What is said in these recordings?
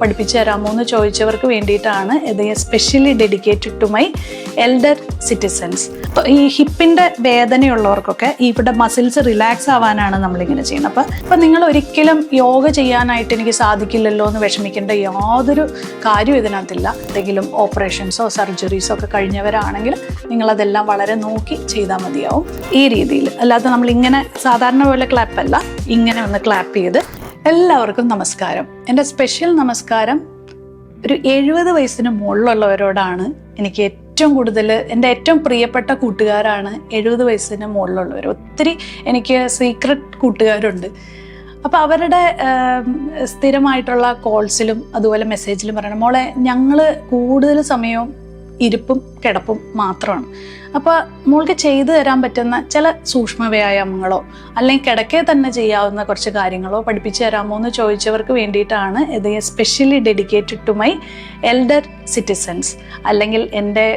പഠിപ്പിച്ചു തരാമോ എന്ന് ചോദിച്ചവർക്ക് വേണ്ടിയിട്ടാണ് ഇത് specially dedicated to my elder citizens. അപ്പോൾ ഈ ഹിപ്പിൻ്റെ വേദനയുള്ളവർക്കൊക്കെ ഇവിടെ മസിൽസ് റിലാക്സ് ആവാനാണ് നമ്മളിങ്ങനെ ചെയ്യുന്നത്. അപ്പം നിങ്ങൾ ഒരിക്കലും യോഗ ചെയ്യാനായിട്ട് എനിക്ക് സാധിക്കില്ലല്ലോ എന്ന് വിഷമിക്കേണ്ട യാതൊരു കാര്യവും ഇതിനകത്തില്ല. എന്തെങ്കിലും ഓപ്പറേഷൻസോ സർജറീസോ ഒക്കെ കഴിഞ്ഞവരാണെങ്കിൽ നിങ്ങളതെല്ലാം വളരെ നോക്കി ചെയ്താൽ മതിയാവും. ഈ രീതിയിൽ അല്ലാതെ നമ്മളിങ്ങനെ സാധാരണ പോലെ ക്ലാപ്പല്ല, ഇങ്ങനെ ഒന്ന് ക്ലാപ്പ് ചെയ്ത്. എല്ലാവർക്കും നമസ്കാരം. എൻ്റെ സ്പെഷ്യൽ നമസ്കാരം ഒരു 70 വയസ്സിന് മുകളിലുള്ളവരോടാണ്. എനിക്ക് ഏറ്റവും കൂടുതൽ എൻ്റെ ഏറ്റവും പ്രിയപ്പെട്ട കൂട്ടുകാരാണ് 70 വയസ്സിന് മുകളിലുള്ളവർ. ഒത്തിരി എനിക്ക് സീക്രട്ട് കൂട്ടുകാരുണ്ട്. അപ്പോൾ അവരുടെ സ്ഥിരമായിട്ടുള്ള കോൾസിലും അതുപോലെ മെസ്സേജിലും പറയണം, മോളെ ഞങ്ങൾ കൂടുതൽ സമയവും ഇരിപ്പും കിടപ്പും മാത്രമാണ്. അപ്പോൾ മോൾക്ക് ചെയ്തു തരാൻ പറ്റുന്ന ചില സൂക്ഷ്മ വ്യായാമങ്ങളോ അല്ലെങ്കിൽ കിടക്കെ തന്നെ ചെയ്യാവുന്ന കുറച്ച് കാര്യങ്ങളോ പഠിപ്പിച്ചു തരാമോ എന്ന് ചോദിച്ചവർക്ക് വേണ്ടിയിട്ടാണ് ഇത് specially dedicated to my elder citizens, അല്ലെങ്കിൽ എൻ്റെ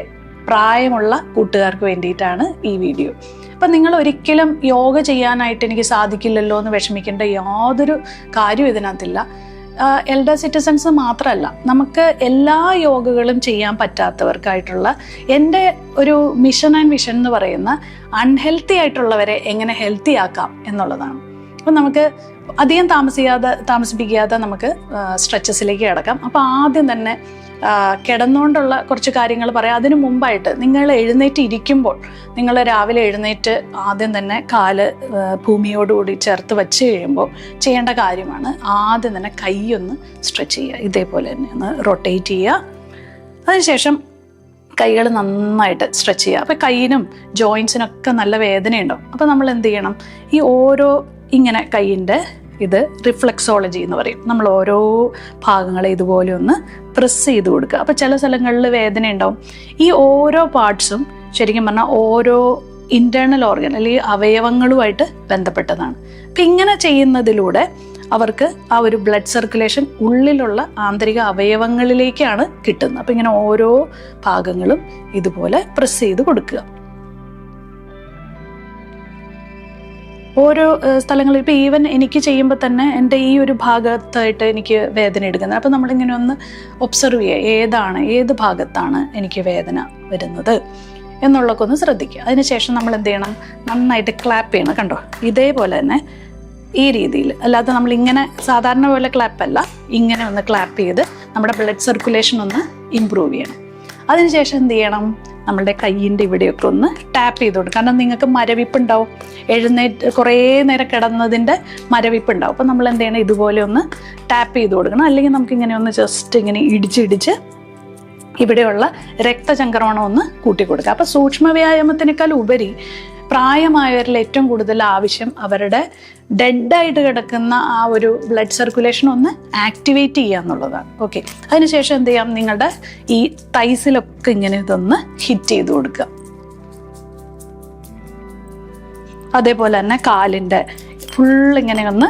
പ്രായമുള്ള കൂട്ടുകാർക്ക് വേണ്ടിയിട്ടാണ് ഈ വീഡിയോ. അപ്പം നിങ്ങൾ ഒരിക്കലും യോഗ ചെയ്യാനായിട്ട് എനിക്ക് സാധിക്കില്ലല്ലോ എന്ന് വിഷമിക്കേണ്ട യാതൊരു കാര്യവും ഇതിനകത്തില്ല. എൽഡർ സിറ്റിസൺസ് മാത്രമല്ല, നമുക്ക് എല്ലാ യോഗകളും ചെയ്യാൻ പറ്റാത്തവർക്കായിട്ടുള്ള എൻ്റെ ഒരു മിഷൻ ആൻഡ് വിഷൻ എന്ന് പറയുന്ന അൺഹെൽത്തി ആയിട്ടുള്ളവരെ എങ്ങനെ ഹെൽത്തി ആക്കാം എന്നുള്ളതാണ്. അപ്പം നമുക്ക് അധികം താമസിപ്പിക്കാതെ നമുക്ക് സ്ട്രെച്ചസിലേക്ക് കിടക്കാം. അപ്പോൾ ആദ്യം തന്നെ കിടന്നുകൊണ്ടുള്ള കുറച്ച് കാര്യങ്ങൾ പറയാം. അതിനു മുമ്പായിട്ട് നിങ്ങൾ എഴുന്നേറ്റ് ഇരിക്കുമ്പോൾ, നിങ്ങൾ രാവിലെ എഴുന്നേറ്റ് ആദ്യം തന്നെ കാല് ഭൂമിയോടുകൂടി ചേർത്ത് വെച്ച് കഴിയുമ്പോൾ ചെയ്യേണ്ട കാര്യമാണ് ആദ്യം തന്നെ കൈ ഒന്ന് സ്ട്രെച്ച് ചെയ്യുക. ഇതേപോലെ തന്നെ ഒന്ന് റൊട്ടേറ്റ് ചെയ്യുക. അതിനുശേഷം കൈകൾ നന്നായിട്ട് സ്ട്രെച്ച് ചെയ്യുക. അപ്പോൾ കൈയിനും ജോയിൻസിനൊക്കെ നല്ല വേദനയുണ്ടാവും. അപ്പോൾ നമ്മൾ എന്ത് ചെയ്യണം, ഈ ഓരോ ഇങ്ങനെ കൈയിൻ്റെ ഇത് റിഫ്ലെക്സോളജി എന്ന് പറയും. നമ്മൾ ഓരോ ഭാഗങ്ങളെ ഇതുപോലെ ഒന്ന് പ്രസ് ചെയ്ത് കൊടുക്കുക. അപ്പോൾ ചില സ്ഥലങ്ങളിൽ വേദന ഉണ്ടാവും. ഈ ഓരോ പാർട്സും ശരിക്കും പറഞ്ഞാൽ ഓരോ ഇൻറ്റേർണൽ ഓർഗൻ അല്ലെങ്കിൽ അവയവങ്ങളുമായിട്ട് ബന്ധപ്പെട്ടതാണ്. അപ്പം ഇങ്ങനെ ചെയ്യുന്നതിലൂടെ അവർക്ക് ആ ഒരു ബ്ലഡ് സർക്കുലേഷൻ ഉള്ളിലുള്ള ആന്തരിക അവയവങ്ങളിലേക്കാണ് കിട്ടുന്നത്. അപ്പം ഇങ്ങനെ ഓരോ ഭാഗങ്ങളും ഇതുപോലെ പ്രസ് ചെയ്ത് കൊടുക്കുക. ഓരോ സ്ഥലങ്ങളിൽ ഇപ്പോൾ ഈവൻ എനിക്ക് ചെയ്യുമ്പോൾ തന്നെ എൻ്റെ ഈ ഒരു ഭാഗത്തായിട്ട് എനിക്ക് വേദന എടുക്കുന്നത്. അപ്പോൾ നമ്മളിങ്ങനെ ഒന്ന് ഒബ്സർവ് ചെയ്യുക, ഏത് ഭാഗത്താണ് എനിക്ക് വേദന വരുന്നത് എന്നുള്ളതൊക്കെ ഒന്ന് ശ്രദ്ധിക്കുക. അതിനുശേഷം നമ്മൾ എന്ത് ചെയ്യണം, നന്നായിട്ട് ക്ലാപ്പ് ചെയ്യണം. കണ്ടോ, ഇതേപോലെ തന്നെ ഈ രീതിയിൽ, അല്ലാതെ നമ്മളിങ്ങനെ സാധാരണ പോലെ ക്ലാപ്പല്ല, ഇങ്ങനെ ഒന്ന് ക്ലാപ്പ് ചെയ്ത് നമ്മുടെ ബ്ലഡ് സർക്കുലേഷൻ ഒന്ന് ഇമ്പ്രൂവ് ചെയ്യണം. അതിനുശേഷം എന്ത് ചെയ്യണം, നമ്മളുടെ കയ്യിൻ്റെ ഇവിടെയൊക്കെ ഒന്ന് ടാപ്പ് ചെയ്ത് കൊടുക്കും. കാരണം നിങ്ങൾക്ക് മരവിപ്പുണ്ടാവും, എഴുന്നേറ്റ് കുറേ നേരം കിടന്നതിൻ്റെ മരവിപ്പുണ്ടാവും. അപ്പോൾ നമ്മൾ എന്ത് ചെയ്യണം, ഇതുപോലെ ഒന്ന് ടാപ്പ് ചെയ്ത് കൊടുക്കണം. അല്ലെങ്കിൽ നമുക്കിങ്ങനെ ഒന്ന് ജസ്റ്റ് ഇങ്ങനെ ഇടിച്ചിടിച്ച് ഇവിടെയുള്ള രക്തചംക്രമണം ഒന്ന് കൂട്ടി കൊടുക്കുക. അപ്പോൾ സൂക്ഷ്മ വ്യായാമത്തിനേക്കാൾ ഉപരി പ്രായമായവരിൽ ഏറ്റവും കൂടുതൽ ആവശ്യം അവരുടെ ഡെഡായിട്ട് കിടക്കുന്ന ആ ഒരു ബ്ലഡ് സർക്കുലേഷൻ ഒന്ന് ആക്ടിവേറ്റ് ചെയ്യുക എന്നുള്ളതാണ്. ഓക്കെ, അതിനുശേഷം എന്ത് ചെയ്യാം, നിങ്ങളുടെ ഈ തൈസിലൊക്കെ ഇങ്ങനെ ഇതൊന്ന് ഹിറ്റ് ചെയ്ത് കൊടുക്കുക. അതേപോലെ തന്നെ കാലിൻ്റെ ഫുൾ ഇങ്ങനെ ഒന്ന്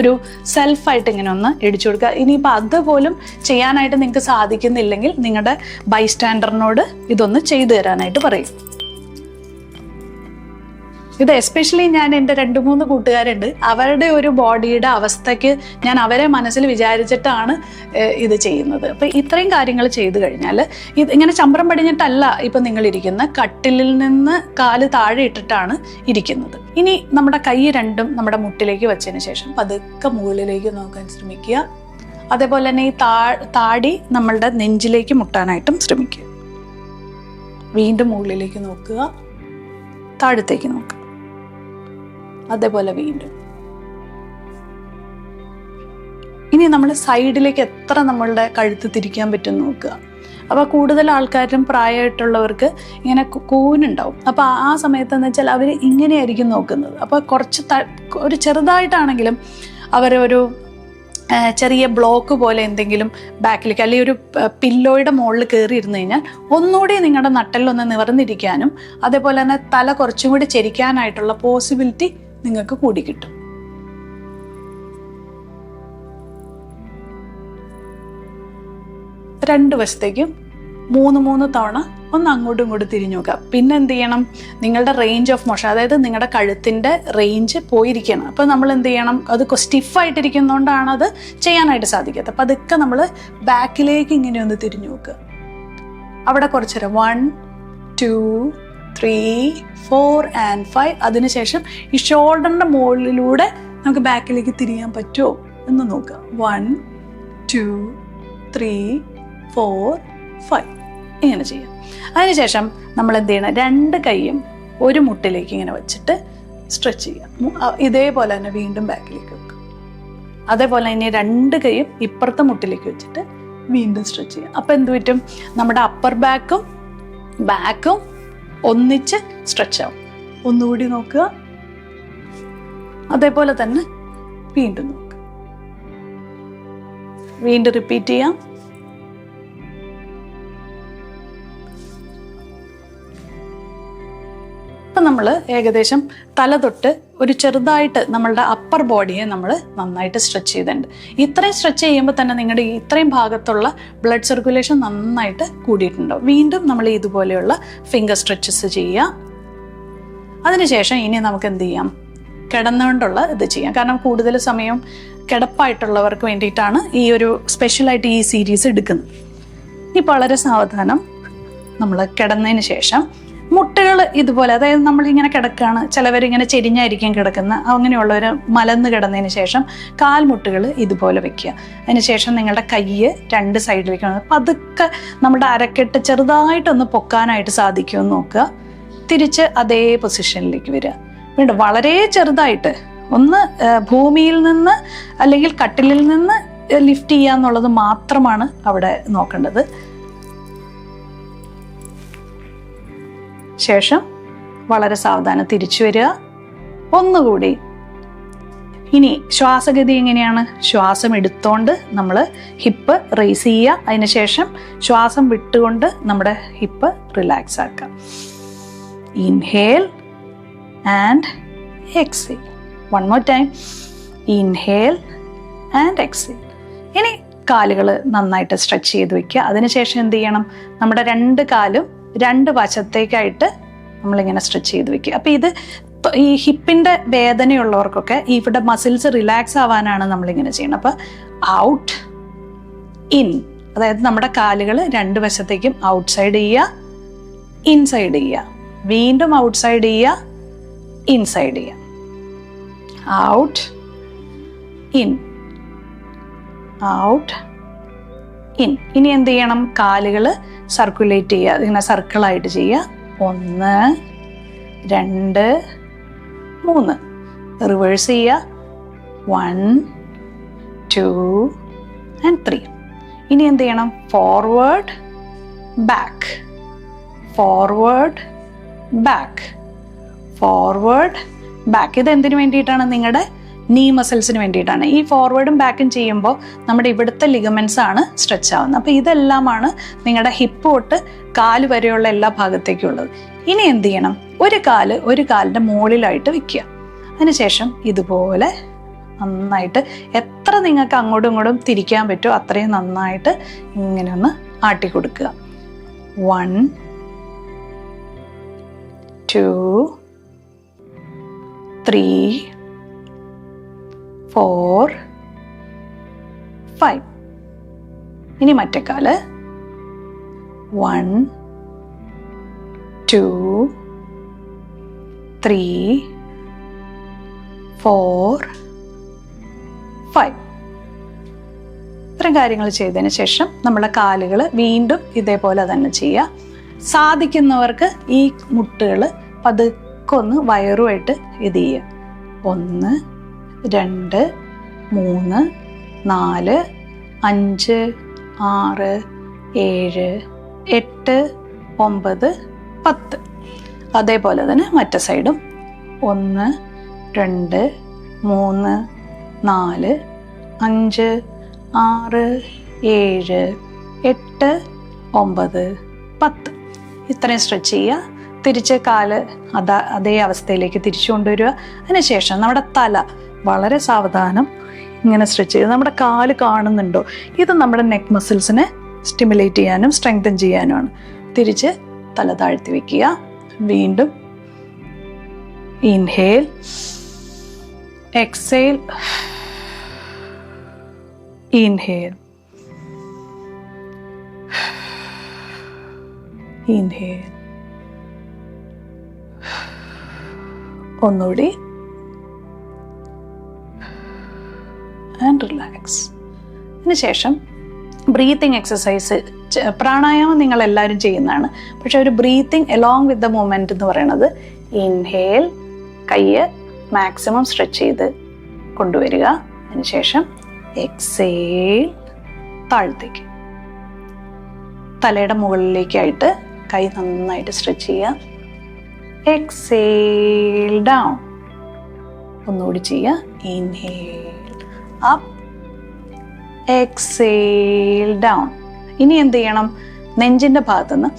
ഒരു സെൽഫായിട്ട് ഇങ്ങനെ ഒന്ന് ഇടിച്ചു കൊടുക്കുക. ഇനിയിപ്പോൾ അതുപോലും ചെയ്യാനായിട്ട് നിങ്ങൾക്ക് സാധിക്കുന്നില്ലെങ്കിൽ നിങ്ങളുടെ ബൈസ്റ്റാൻഡറിനോട് ഇതൊന്ന് ചെയ്തു തരാനായിട്ട് പറയും. ഇത് എസ്പെഷ്യലി ഞാൻ എൻ്റെ 2-3 കൂട്ടുകാരുണ്ട്, അവരുടെ ഒരു ബോഡിയുടെ അവസ്ഥയ്ക്ക് ഞാൻ അവരെ മനസ്സിൽ വിചാരിച്ചിട്ടാണ് ഇത് ചെയ്യുന്നത്. അപ്പം ഇത്രയും കാര്യങ്ങൾ ചെയ്തു കഴിഞ്ഞാൽ ഇത് ഇങ്ങനെ ചമ്രം പടിഞ്ഞിട്ടല്ല ഇപ്പം നിങ്ങളിരിക്കുന്നത്, കട്ടിലിൽ നിന്ന് കാല് താഴെ ഇട്ടിട്ടാണ് ഇരിക്കുന്നത്. ഇനി നമ്മുടെ കൈ രണ്ടും നമ്മുടെ മുട്ടിലേക്ക് വെച്ചതിന് ശേഷം പതുക്കെ മുകളിലേക്ക് നോക്കാൻ ശ്രമിക്കുക. അതേപോലെ തന്നെ ഈ താടി നമ്മളുടെ നെഞ്ചിലേക്ക് മുട്ടാനായിട്ടും ശ്രമിക്കുക. വീണ്ടും മുകളിലേക്ക് നോക്കുക, താഴത്തേക്ക് നോക്കുക, അതേപോലെ വീണ്ടും. ഇനി നമ്മൾ സൈഡിലേക്ക് എത്ര നമ്മളുടെ കഴുത്ത് തിരിക്കാൻ പറ്റും നോക്കുക. അപ്പോൾ കൂടുതൽ ആൾക്കാരും പ്രായമായിട്ടുള്ളവർക്ക് ഇങ്ങനെ കൂനുണ്ടാവും. അപ്പോൾ ആ സമയത്തെന്ന് വെച്ചാൽ അവർ ഇങ്ങനെയായിരിക്കും നോക്കുന്നത്. അപ്പോൾ കുറച്ച് ഒരു ചെറുതായിട്ടാണെങ്കിലും അവരൊരു ചെറിയ ബ്ലോക്ക് പോലെ എന്തെങ്കിലും ബാക്കിലേക്ക് അല്ലെങ്കിൽ ഒരു പില്ലോയുടെ മുകളിൽ കയറി ഇരുന്ന് കഴിഞ്ഞാൽ ഒന്നുകൂടി നിങ്ങളുടെ നട്ടെല്ലൊന്ന് നിവർന്നിരിക്കാനും അതേപോലെ തന്നെ തല കുറച്ചും കൂടി ചെരിക്കാനായിട്ടുള്ള പോസിബിലിറ്റി നിങ്ങൾക്ക് കൂടി കിട്ടും. രണ്ട് വശത്തേക്കും മൂന്ന് തവണ ഒന്ന് അങ്ങോട്ടും ഇങ്ങോട്ടും തിരിഞ്ഞു നോക്കുക. പിന്നെ എന്ത് ചെയ്യണം, നിങ്ങളുടെ റേഞ്ച് ഓഫ് മോഷൻ, അതായത് നിങ്ങളുടെ കഴുത്തിൻ്റെ റേഞ്ച് പോയിരിക്കണം. അപ്പോൾ നമ്മൾ എന്ത് ചെയ്യണം, അത് സ്റ്റിഫായിട്ടിരിക്കുന്നതുകൊണ്ടാണ് അത് ചെയ്യാനായിട്ട് സാധിക്കാത്തത്. അപ്പോൾ അതൊക്കെ നമ്മൾ ബാക്കിലേക്ക് ഇങ്ങനെ ഒന്ന് തിരിഞ്ഞു നോക്കുക. അവിടെ കുറച്ച് നേരം 1 2 3 4 and 5. അതിനുശേഷം ഈ ഷോൾഡറിൻ്റെ മുകളിലൂടെ നമുക്ക് ബാക്കിലേക്ക് തിരിയാൻ പറ്റുമോ എന്ന് നോക്കുക. 1 2 3 4 5 ഇങ്ങനെ ചെയ്യാം. അതിനുശേഷം നമ്മൾ എന്ത് ചെയ്യണം, 2 കൈയും ഒരു മുട്ടിലേക്ക് ഇങ്ങനെ വെച്ചിട്ട് സ്ട്രെച്ച് ചെയ്യാം. ഇതേപോലെ തന്നെ വീണ്ടും ബാക്കിലേക്ക് വെക്കുക. അതേപോലെ തന്നെ 2 കൈയും ഇപ്പുറത്തെ മുട്ടിലേക്ക് വെച്ചിട്ട് വീണ്ടും സ്ട്രെച്ച് ചെയ്യാം. അപ്പോൾ എന്ത് പറ്റും, നമ്മുടെ അപ്പർ ബാക്കും ഒന്നിച്ച് സ്ട്രെച്ച് ആവും. ഒന്നുകൂടി നോക്കുക. അതേപോലെ തന്നെ വീണ്ടും നോക്കുക. വീണ്ടും റിപ്പീറ്റ് ചെയ്യാം. ഇപ്പം നമ്മൾ ഏകദേശം തല തൊട്ട് ഒരു ചെറുതായിട്ട് നമ്മളുടെ അപ്പർ ബോഡിയെ നമ്മൾ നന്നായിട്ട് സ്ട്രെച്ച് ചെയ്തിട്ടുണ്ട്. ഇത്രയും സ്ട്രെച്ച് ചെയ്യുമ്പോൾ തന്നെ നിങ്ങളുടെ ഇത്രയും ഭാഗത്തുള്ള ബ്ലഡ് സർക്കുലേഷൻ നന്നായിട്ട് കൂടിയിട്ടുണ്ടാവും. വീണ്ടും നമ്മൾ ഇതുപോലെയുള്ള ഫിംഗർ സ്ട്രെച്ചസ് ചെയ്യുക. അതിനുശേഷം ഇനി നമുക്ക് എന്ത് ചെയ്യാം, കിടന്നുകൊണ്ടുള്ള ഇത് ചെയ്യാം. കാരണം കൂടുതൽ സമയം കിടപ്പായിട്ടുള്ളവർക്ക് വേണ്ടിയിട്ടാണ് ഈ ഒരു സ്പെഷ്യലായിട്ട് ഈ സീരീസ് എടുക്കുന്നത്. ഇനി വളരെ സാവധാനം നമ്മൾ കിടന്നതിന് ശേഷം മുട്ടുകൾ ഇതുപോലെ, അതായത് നമ്മളിങ്ങനെ കിടക്കുകയാണ്, ചിലവരിങ്ങനെ ചെരിഞ്ഞായിരിക്കും കിടക്കുന്നത്, അങ്ങനെയുള്ളവർ മലന്ന് കിടന്നതിന് ശേഷം കാൽമുട്ടുകൾ ഇതുപോലെ വെക്കുക. അതിനുശേഷം നിങ്ങളുടെ കയ്യ് 2 സൈഡിലേക്ക് പതുക്കെ നമ്മുടെ അരക്കെട്ട് ചെറുതായിട്ടൊന്ന് പൊക്കാനായിട്ട് സാധിക്കുമെന്ന് നോക്കുക. തിരിച്ച് അതേ പൊസിഷനിലേക്ക് വരിക. വീണ്ടും വളരെ ചെറുതായിട്ട് ഒന്ന് ഭൂമിയിൽ നിന്ന് അല്ലെങ്കിൽ കട്ടിലിൽ നിന്ന് ലിഫ്റ്റ് ചെയ്യുക എന്നുള്ളത് മാത്രമാണ് അവിടെ നോക്കേണ്ടത്. ശേഷം വളരെ സാവധാനം തിരിച്ചു വരിക. ഒന്നുകൂടി. ഇനി ശ്വാസഗതി എങ്ങനെയാണ്, ശ്വാസം എടുത്തോണ്ട് നമ്മൾ ഹിപ്പ് റേസ് ചെയ്യുക. അതിനുശേഷം ശ്വാസം വിട്ടുകൊണ്ട് നമ്മുടെ ഹിപ്പ് റിലാക്സ് ആക്കുക. Inhale and exhale. 1 more time. Inhale and exhale. ഇനി കാലുകൾ നന്നായിട്ട് സ്ട്രെച്ച് ചെയ്ത് വെക്കുക. അതിനുശേഷം എന്ത് ചെയ്യണം, നമ്മുടെ 2 കാലും 2 വശത്തേക്കായിട്ട് നമ്മളിങ്ങനെ സ്ട്രെച്ച് ചെയ്ത് വെക്കുക. അപ്പോൾ ഇത് ഈ ഹിപ്പിൻ്റെ വേദനയുള്ളവർക്കൊക്കെ ഇവിടെ മസിൽസ് റിലാക്സ് ആവാനാണ് നമ്മളിങ്ങനെ ചെയ്യുന്നത്. അപ്പോൾ ഔട്ട് ഇൻ, അതായത് നമ്മുടെ കാലുകൾ 2 വശത്തേക്കും ഔട്ട് സൈഡ് ചെയ്യുക, ഇൻസൈഡ് ചെയ്യുക, വീണ്ടും ഔട്ട് സൈഡ് ചെയ്യുക, ഇൻസൈഡ് ചെയ്യുക, ഔട്ട് ഇൻ, ഔട്ട് ഇൻ. ഇനി എന്ത് ചെയ്യണം, കാലുകൾ സർക്കുലേറ്റ് ചെയ്യുക, ഇങ്ങനെ സർക്കിളായിട്ട് ചെയ്യുക. 1 2 3. റിവേഴ്സ് ചെയ്യുക. 1 2 and 3. ഇനി എന്ത് ചെയ്യണം, forward back, forward back, forward back. ഇത് എന്തിനു വേണ്ടിയിട്ടാണ്, നിങ്ങളുടെ നീ മസിൽസിന് വേണ്ടിയിട്ടാണ്. ഈ ഫോർവേഡും ബാക്കും ചെയ്യുമ്പോൾ നമ്മുടെ ഇവിടുത്തെ ലിഗമെൻറ്റ്സ് ആണ് സ്ട്രെച്ച് ആവുന്നത്. അപ്പോൾ ഇതെല്ലാമാണ് നിങ്ങളുടെ ഹിപ്പ് തൊട്ട് കാല് വരെയുള്ള എല്ലാ ഭാഗത്തേക്കും ഉള്ളത്. ഇനി എന്ത് ചെയ്യണം, ഒരു കാലിൻ്റെ മുകളിലായിട്ട് വെക്കുക. അതിനുശേഷം ഇതുപോലെ നന്നായിട്ട് എത്ര നിങ്ങൾക്ക് അങ്ങോട്ടും ഇങ്ങോട്ടും തിരിക്കാൻ പറ്റുമോ അത്രയും നന്നായിട്ട് ഇങ്ങനെ ഒന്ന് ആട്ടി കൊടുക്കുക. 1 2 3 4 5. ഇനി മറ്റേ കാല് 1 2 3 4 5. ഇത്തരം കാര്യങ്ങൾ ചെയ്തതിന് ശേഷം നമ്മളെ കാലുകൾ വീണ്ടും ഇതേപോലെ തന്നെ ചെയ്യുക. സാധിക്കുന്നവർക്ക് ഈ മുട്ടുകൾ പതുക്കെ ഒന്ന് വയറുമായിട്ട് ഇത് ചെയ്യുക. 1 2 3 4 5 6 7 8 9 10. അതേപോലെ തന്നെ മറ്റേ സൈഡും 1 2 3 4 5 6 7 8 9 10. ഇത്രയും സ്ട്രെച്ച് ചെയ്യുക. തിരിച്ച് കാല് അതേ അവസ്ഥയിലേക്ക് തിരിച്ചു കൊണ്ടുവരിക. അതിനുശേഷം നമ്മുടെ തല വളരെ സാവധാനം ഇങ്ങനെ സ്ട്രെച്ച് ചെയ്ത് നമ്മുടെ കാല് കാണുന്നുണ്ടോ, ഇത് നമ്മുടെ നെക്ക് മസിൽസിനെ സ്റ്റിമുലേറ്റ് ചെയ്യാനും സ്ട്രെങ്തൻ ചെയ്യാനുമാണ്. തിരിച്ച് തല താഴ്ത്തി വെക്കുക. വീണ്ടും ഇൻഹേൽ, എക്സേൽ, ഇൻഹേൽ, ഇൻഹേൽ. ഒന്നുകൂടി ആൻഡ് റിലാക്സ്. അതിനുശേഷം ബ്രീത്തിങ് എക്സസൈസ്, പ്രാണായാമം നിങ്ങൾ എല്ലാവരും ചെയ്യുന്നതാണ്. പക്ഷെ ഒരു breathing along with the moment എന്ന് പറയുന്നത് ഇൻഹേൽ, കയ്യ് മാക്സിമം സ്ട്രെച്ച് ചെയ്ത് കൊണ്ടുവരിക. അതിനുശേഷം എക്സേൽ, താഴത്തേക്ക് തലയുടെ മുകളിലേക്കായിട്ട് കൈ നന്നായിട്ട് സ്ട്രെച്ച് ചെയ്യുക. Exhale, down. ഒന്നുകൂടി ചെയ്യുക. Inhale, up, exhale, down. ഇനി എന്ത് ചെയ്യണം? നെഞ്ചിൻ്റെ ഭാഗത്തുനിന്ന്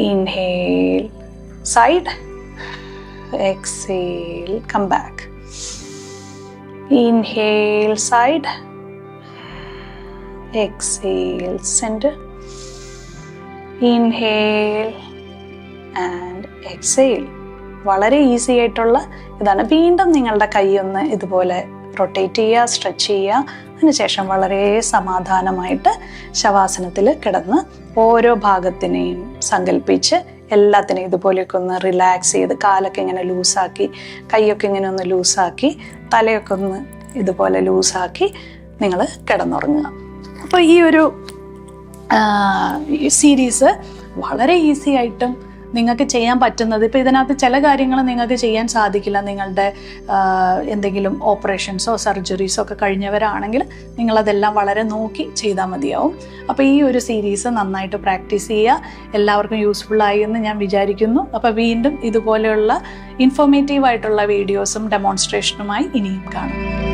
inhale, side, exhale, come back. Inhale, side, exhale, centre. Inhale and exhale. വളരെ ഈസി ആയിട്ടുള്ള ഇതാണ്. വീണ്ടും നിങ്ങളുടെ കൈ ഒന്ന് ഇതുപോലെ റൊട്ടേറ്റ് ചെയ്യുക, സ്ട്രെച്ച് ചെയ്യുക. അതിനുശേഷം വളരെ സമാധാനമായിട്ട് ശവാസനത്തിൽ കിടന്ന് ഓരോ ഭാഗത്തിനെയും സങ്കല്പിച്ച് എല്ലാത്തിനെയും ഇതുപോലെയൊക്കെ ഒന്ന് റിലാക്സ് ചെയ്ത് കാലൊക്കെ ഇങ്ങനെ ലൂസാക്കി, കൈയൊക്കെ ഇങ്ങനെ ഒന്ന് ലൂസാക്കി, തലയൊക്കെ ഒന്ന് ഇതുപോലെ ലൂസാക്കി നിങ്ങൾ കിടന്നുറങ്ങുക. അപ്പോൾ ഈ ഒരു സീരീസ് വളരെ ഈസി ആയിട്ടും നിങ്ങൾക്ക് ചെയ്യാൻ പറ്റുന്നത്. ഇപ്പോൾ ഇതിനകത്ത് ചില കാര്യങ്ങൾ നിങ്ങൾക്ക് ചെയ്യാൻ സാധിക്കില്ല. നിങ്ങളുടെ എന്തെങ്കിലും ഓപ്പറേഷൻസോ സർജറീസോ ഒക്കെ കഴിഞ്ഞവരാണെങ്കിൽ നിങ്ങളതെല്ലാം വളരെ നോക്കി ചെയ്താൽ മതിയാവും. അപ്പോൾ ഈ ഒരു സീരീസ് നന്നായിട്ട് പ്രാക്ടീസ് ചെയ്യുക. എല്ലാവർക്കും യൂസ്ഫുള്ളായി എന്ന് ഞാൻ വിചാരിക്കുന്നു. അപ്പോൾ വീണ്ടും ഇതുപോലെയുള്ള ഇൻഫോർമേറ്റീവായിട്ടുള്ള വീഡിയോസും ഡെമോൺസ്ട്രേഷനുമായി ഇനിയും കാണാം.